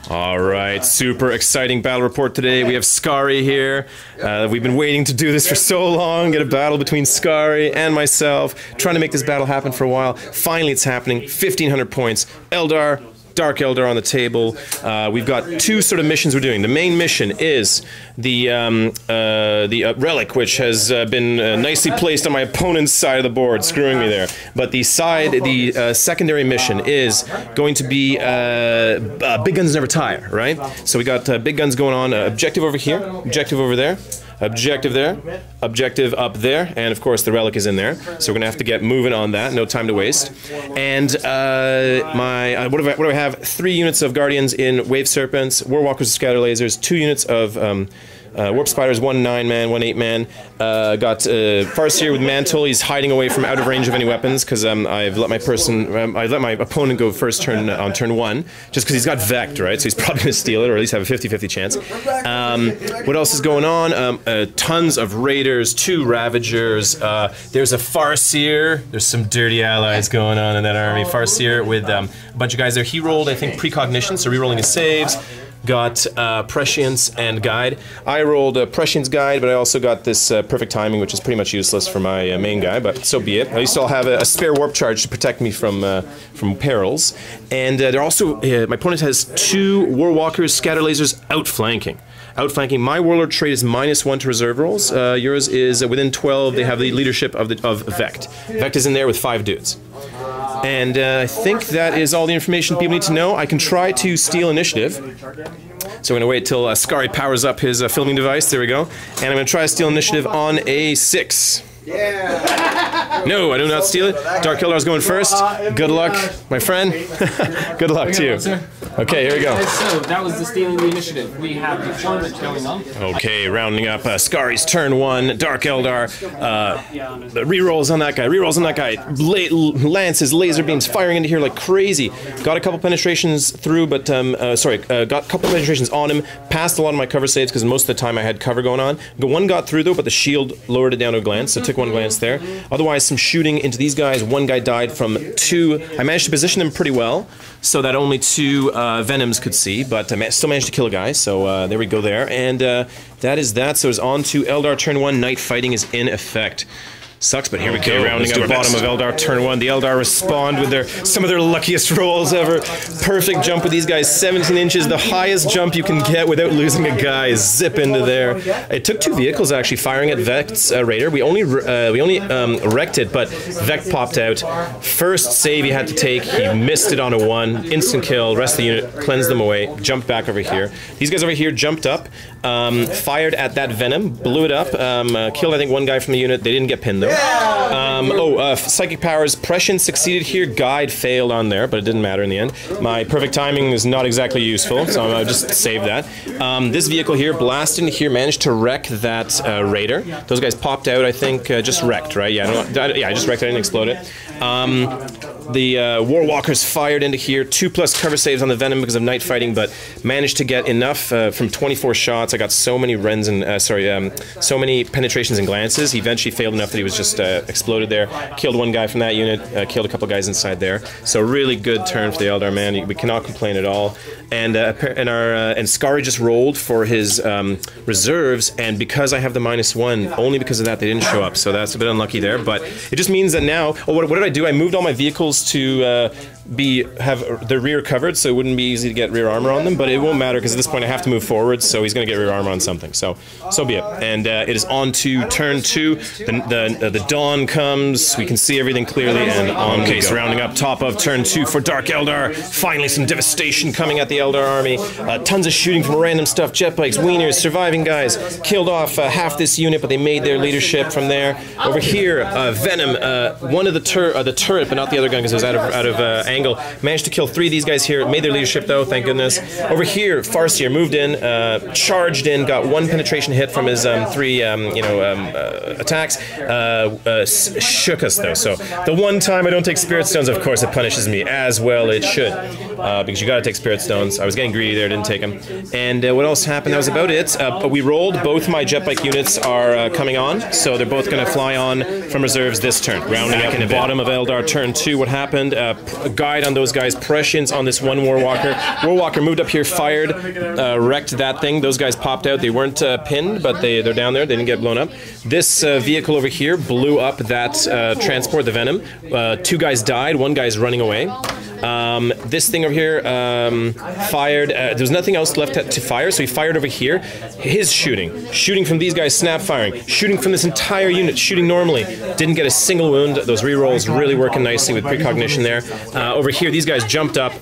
All right, super exciting battle report today. We have Skari here. We've been waiting to do this for so long, get a battle between Skari and myself, trying to make this battle happen for a while. Finally, it's happening. 1,500 points. Eldar, DarkEldar on the table. We've got two sort of missions we're doing. The main mission is the relic, which has been nicely placed on my opponent's side of the board, screwing me there. But the secondary mission is going to be big guns never tire, right? So we got big guns going on. Objective over here, objective over there. Objective there, objective up there, and of course the relic is in there. So we're gonna have to get moving on that. No time to waste. And what do I have? 3 units of Guardians in Wave Serpents, Warwalkers with Scatter Lasers, 2 units of Warp Spiders, 1 9-man, 1 8-man. Got Farseer with Mantle. He's hiding away from out of range of any weapons because I've let my opponent go first turn on turn 1, just because he's got Vect, right? So he's probably gonna steal it, or at least have a 50-50 chance. What else is going on? Tons of Raiders, 2 Ravagers. There's a Farseer. There's some dirty allies going on in that army. Farseer with a bunch of guys there. He rolled, I think, Precognition, so re-rolling his saves. Got Prescience and Guide. I rolled Prescience Guide, but I also got this Perfect Timing, which is pretty much useless for my main guy, but so be it. At least I'll have a spare warp charge to protect me from perils. And they're also, my opponent has 2 Warwalkers, Scatter Lasers, outflanking. Outflanking. My Warlord trait is -1 to reserve rolls. Yours is within 12. They have the leadership of Vect. Vect is in there with 5 dudes. And I think that is all the information people need to know. I can try to steal initiative. So I'm going to wait till Skari powers up his filming device. There we go. And I'm going to try to steal initiative on a 6. Yeah. No, I do not steal it. DarkEldar's going first. Good luck, my friend. Good luck to you. Okay, here we go. So that was the stealing the initiative. We have deployment going on. Okay, rounding up Skari's turn 1. DarkEldar rerolls on that guy. Rerolls on that guy. Lances, laser beams firing into here like crazy. Got a couple penetrations through, but got a couple penetrations on him. Passed a lot of my cover saves because most of the time I had cover going on. One got through though, but the shield lowered it down to a glance. So took 1 glance there. Otherwise, some shooting into these guys. 1 guy died from 2. I managed to position them pretty well so that only 2 Venoms could see, but I still managed to kill a guy, so there we go there. And that is that. So it's on to Eldar turn 1. Night fighting is in effect. Sucks, but here we go. Rounding up the bottom of Eldar turn 1. The Eldar respond with some of their luckiest rolls ever. Perfect jump with these guys, 17 inches, the highest jump you can get without losing a guy. Zip into there. It took 2 vehicles actually firing at Vect's Raider. We only wrecked it, but Vect popped out. First save he had to take, he missed it on a 1. Instant kill. Rest of the unit cleansed them away. Jumped back over here. These guys over here jumped up, fired at that Venom, blew it up, killed I think 1 guy from the unit. They didn't get pinned though. Psychic powers. Prescience succeeded here. Guide failed on there, but it didn't matter in the end. My perfect timing is not exactly useful, so I'll just save that. This vehicle here, blasted into here, managed to wreck that Raider. Those guys popped out, I think, just wrecked, right? Yeah, I just wrecked it, I didn't explode it. The Warwalkers fired into here, 2+ cover saves on the Venom because of night fighting, but managed to get enough from 24 shots. I got so many rends and, so many penetrations and glances. He eventually failed enough that he was just exploded there. Killed 1 guy from that unit, killed a couple guys inside there. So really good turn for the Eldar, man. We cannot complain at all. And Skari just rolled for his reserves, and because I have the -1, only because of that they didn't show up. So that's a bit unlucky there. But it just means that now, what did I do? I moved all my vehicles to have the rear covered, so it wouldn't be easy to get rear armor on them, but it won't matter because at this point I have to move forward, so he's going to get rear armor on something. So be it. And it is on to turn 2. The dawn comes. We can see everything clearly, and on. Okay, so rounding up top of turn 2 for DarkEldar. Finally, some devastation coming at the Eldar army. Tons of shooting from random stuff. Jetbikes, wieners, surviving guys. Killed off half this unit, but they made their leadership from there. Over here, Venom. One of the turret, but not the other gun because it was out of angle. Managed to kill 3 of these guys here. Made their leadership though, thank goodness. Over here, Farseer moved in, charged in, got 1 penetration hit from his 3 attacks. Shook us though. So the one time I don't take Spirit Stones, of course, it punishes me as well. It should, because you got to take Spirit Stones. cooldowns. I was getting greedy there, didn't take them. And what else happened? That was about it. We rolled. Both my Jetbike units are coming on, so they're both going to fly on from reserves this turn. Rounding up in the bottom of Eldar turn 2, what happened? A guide on those guys, prescience on this one Warwalker. Warwalker moved up here, fired, wrecked that thing. Those guys popped out. They weren't pinned, but they're down there. They didn't get blown up. This vehicle over here blew up that transport, the Venom. 2 guys died. 1 guy's running away. This thing over here fired. There was nothing else left to fire, so he fired over here. His shooting from these guys, snap firing, shooting from this entire unit, shooting normally. Didn't get a single wound. Those rerolls really working nicely with precognition there. Over here, these guys jumped up,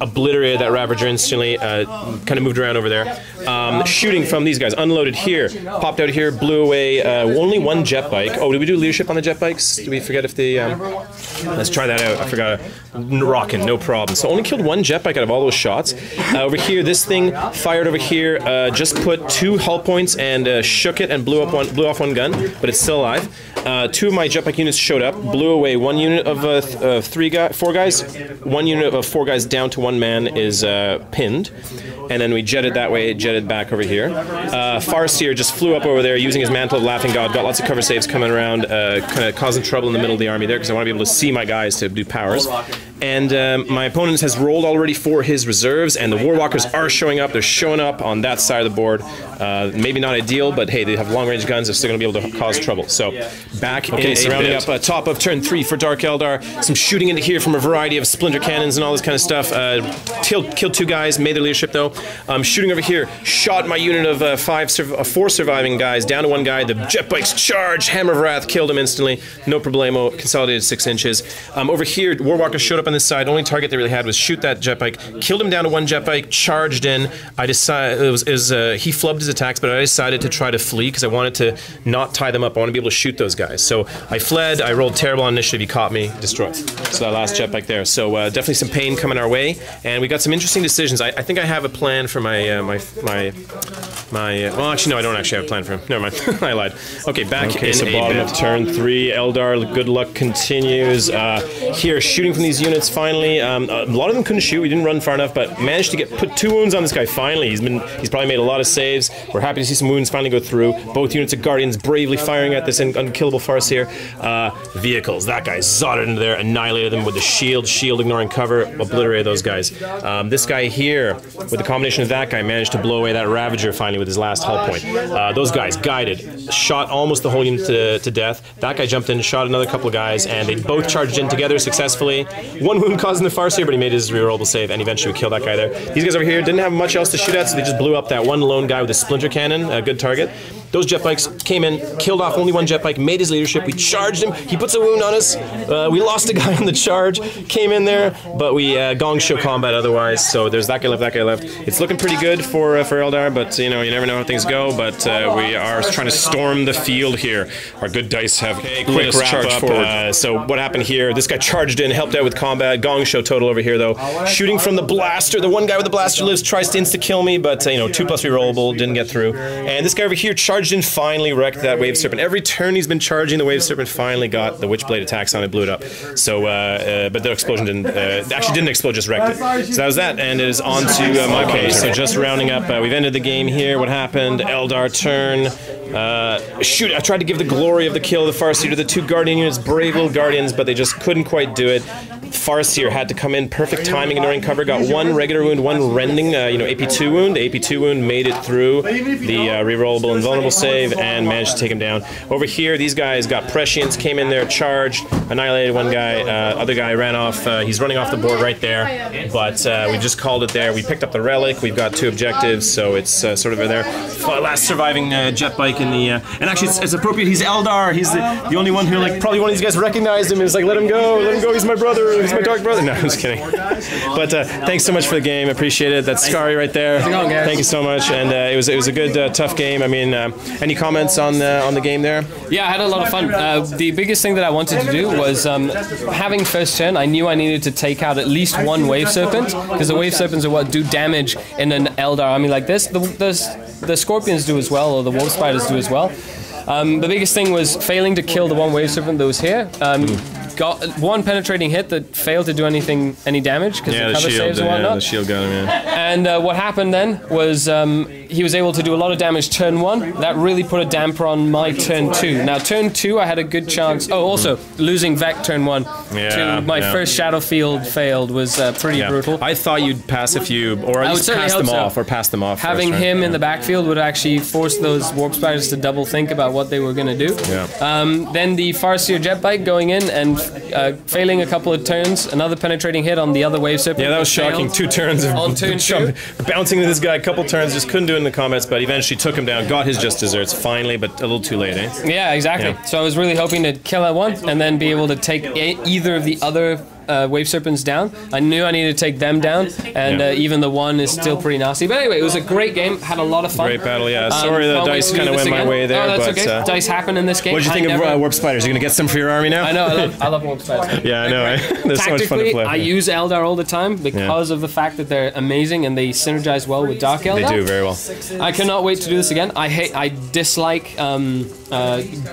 obliterated that Ravager instantly, kind of moved around over there. Shooting from these guys, unloaded here, popped out here, blew away only 1 jet bike. Oh, did we do leadership on the jet bikes? Did we forget if the... let's try that out. I forgot. Rocking, no problem. So only killed 1 jet bike out of all those shots. Over here, this thing fired over here, just put 2 hull points and shook it and blew off one gun, but it's still alive. 2 of my jetbike units showed up, blew away 1 unit of 4 guys. 1 unit of 4 guys down to 1 man is pinned. And then we jetted that way, jetted back over here. Farseer just flew up over there using his Mantle of Laughing God, got lots of cover saves coming around, kind of causing trouble in the middle of the army there because I want to be able to see my guys to do powers. And my opponent has rolled already for his reserves, and the Warwalkers are showing up. They're showing up on that side of the board. Maybe not ideal, but hey, they have long-range guns. They're still going to be able to cause trouble. So back in rounding up top of turn 3 for DarkEldar. Some shooting into here from a variety of splinter cannons and all this kind of stuff. Killed 2 guys, made their leadership though. Shooting over here, shot my unit of 4 surviving guys, down to 1 guy. The Jetbikes charged, Hammer of Wrath, killed him instantly. No problemo, consolidated 6 inches. Over here, Warwalker showed up on this side. Only target they really had was shoot that jetbike. Killed him down to 1 jetbike. Charged in. I decided he flubbed his attacks, but I decided to try to flee because I wanted to not tie them up. I want to be able to shoot those guys. So I fled. I rolled terrible on initiative. He caught me. Destroyed. So that last jetbike there. So definitely some pain coming our way, and we got some interesting decisions. I think I have a plan for my well, actually no, I don't actually have a plan for him. Never mind. I lied. Okay, back in so bottom of turn 3. Eldar, good luck continues. Here, shooting from these units. Finally, a lot of them couldn't shoot. We didn't run far enough, but managed to put 2 wounds on this guy. Finally, he's probably made a lot of saves. We're happy to see some wounds finally go through. Both units of Guardians bravely firing at this unkillable Farseer. Vehicles. That guy zotted into there, annihilated them with the shield ignoring cover, obliterated those guys. This guy here, with the combination of that guy, managed to blow away that Ravager finally with his last hull point. Those guys guided, shot almost the whole unit to death. That guy jumped in, shot another couple of guys, and they both charged in together successfully. 1 wound causing the Farseer, but he made his rerollable save, and eventually we killed that guy there. These guys over here didn't have much else to shoot at, so they just blew up that 1 lone guy with a splinter cannon, a good target. Those jetbikes came in, killed off only 1 jetbike, made his leadership. We charged him. He puts a wound on us. We lost a guy on the charge. Came in there, but we gong show combat otherwise. So there's that guy left, that guy left. It's looking pretty good for Eldar, but you know, you never know how things go. But we are trying to storm the field here. Our good dice have quick charge forward. So what happened here? This guy charged in, helped out with combat. Gong show total over here though. Shooting from the blaster. The 1 guy with the blaster lives, tries to insta kill me, but you know, 2+ rerollable, didn't get through. And this guy over here charged in, finally wrecked that Wave Serpent. Every turn he's been charging, the Wave Serpent finally got the Witchblade attacks on it, blew it up. So, but the explosion actually didn't explode, just wrecked it. So that was that, and it is on to my case. So just rounding up, we've ended the game here. What happened? Eldar turn. Shoot, I tried to give the glory of the kill of the Farseer to the 2 Guardian units, brave little Guardians, but they just couldn't quite do it. Farseer had to come in, perfect timing, ignoring cover, got 1 regular wound, 1 rending, AP2 wound. The AP2 wound made it through the rerollable and vulnerable save and managed to take him down. Over here, these guys got prescience, came in there, charged, annihilated 1 guy, other guy ran off, he's running off the board right there, but we just called it there. We picked up the relic, we've got 2 objectives, so it's sort of there. Last surviving jet bike in the, and actually it's appropriate, he's Eldar, he's the only one who, like, probably one of these guys recognized him and was like, let him go, he's my brother, he's my dark brother. No, I'm just kidding. But thanks so much for the game, appreciate it. That's Skari right there. Thank you so much, and it was a good, tough game. I mean, any comments on the game there? Yeah, I had a lot of fun. The biggest thing that I wanted to do was, having first turn, I knew I needed to take out at least 1 Wave Serpent, because the Wave Serpents are what do damage in an Eldar army like this. The Scorpions do as well, or the Wolf Spiders do as well. The biggest thing was failing to kill the 1 Wave Serpent that was here. got one penetrating hit that failed to do any damage because Yeah, the the cover shield, saves and yeah, whatnot. the shield got him, yeah. And what happened then was he was able to do a lot of damage turn 1. That really put a damper on my turn 2. Now turn 2 I had a good chance. Oh, also losing Vec turn 1 to my first Shadow Field failed was pretty brutal. I thought you'd pass a few, or at least pass them off, or pass them off. Having first, right? him in the backfield would actually force those Warp Spiders to double think about what they were going to do. Yeah. Then the Farseer Jetbike going in and failing a couple of turns, another penetrating hit on the other Wave Serpent. Yeah, that was shocking. 2 turns of on turn 2. bouncing into this guy a couple turns, just couldn't do it in the combats, but eventually took him down, got his just desserts finally, but a little too late, eh? Yeah, exactly. Yeah. So I was really hoping to kill that one and then be able to take either of the other Wave Serpents down. I knew I needed to take them down, and even the one is still pretty nasty. But anyway, it was a great game. Had a lot of fun. Great battle, yeah. Sorry the dice kind of went my way there, that's but okay. Dice happen in this game. What did you think of Warp Spiders? Are you gonna get some for your army now? I know. I love Warp Spiders. Yeah, I know. They're so much fun to play. I use Eldar all the time because of the fact that they're amazing and they synergize well with DarkEldar. They do very well. I cannot wait to do this again. I dislike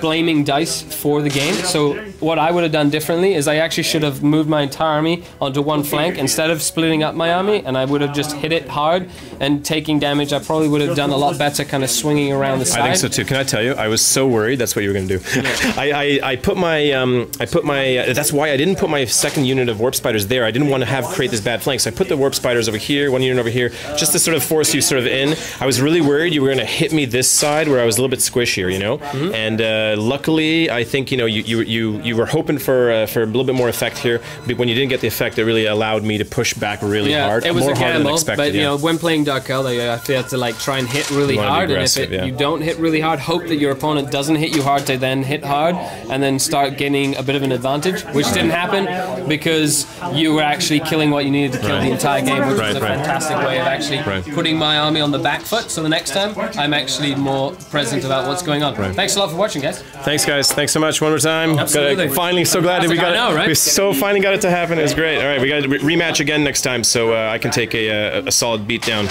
blaming dice for the game. So what I would have done differently is I actually should have moved my entire army onto one flank instead of splitting up my army, and I would have just hit it hard and taking damage. I probably would have done a lot better kind of swinging around the side. I think so too. Can I tell you, I was so worried that's what you were going to do. Yeah. I put my that's why I didn't put my second unit of Warp Spiders there. I didn't want to create this bad flank, so I put the Warp Spiders over here, one unit over here, just to sort of force you sort of in. I was really worried you were going to hit me this side where I was a little bit squishier, you know. And luckily, I think you were hoping for a little bit more effect here, but when you didn't get the effect, it really allowed me to push back really hard. It was more a harder than gamble, expected, but you know, when playing DarkEldar, you have to like try and hit really hard, and if you don't hit really hard, hope that your opponent doesn't hit you hard to then hit hard, and then start gaining a bit of an advantage, which didn't happen because you were actually killing what you needed to kill the entire game, which was a fantastic way of actually putting my army on the back foot. So the next time, I'm actually more present about what's going on. Thanks a lot for watching, guys. Thanks, guys. Thanks so much. One more time. Absolutely. Finally, so glad that we got it. Know, right? We so finally got it to happen. It was great. All right, we got to rematch again next time, so I can take a solid beat down.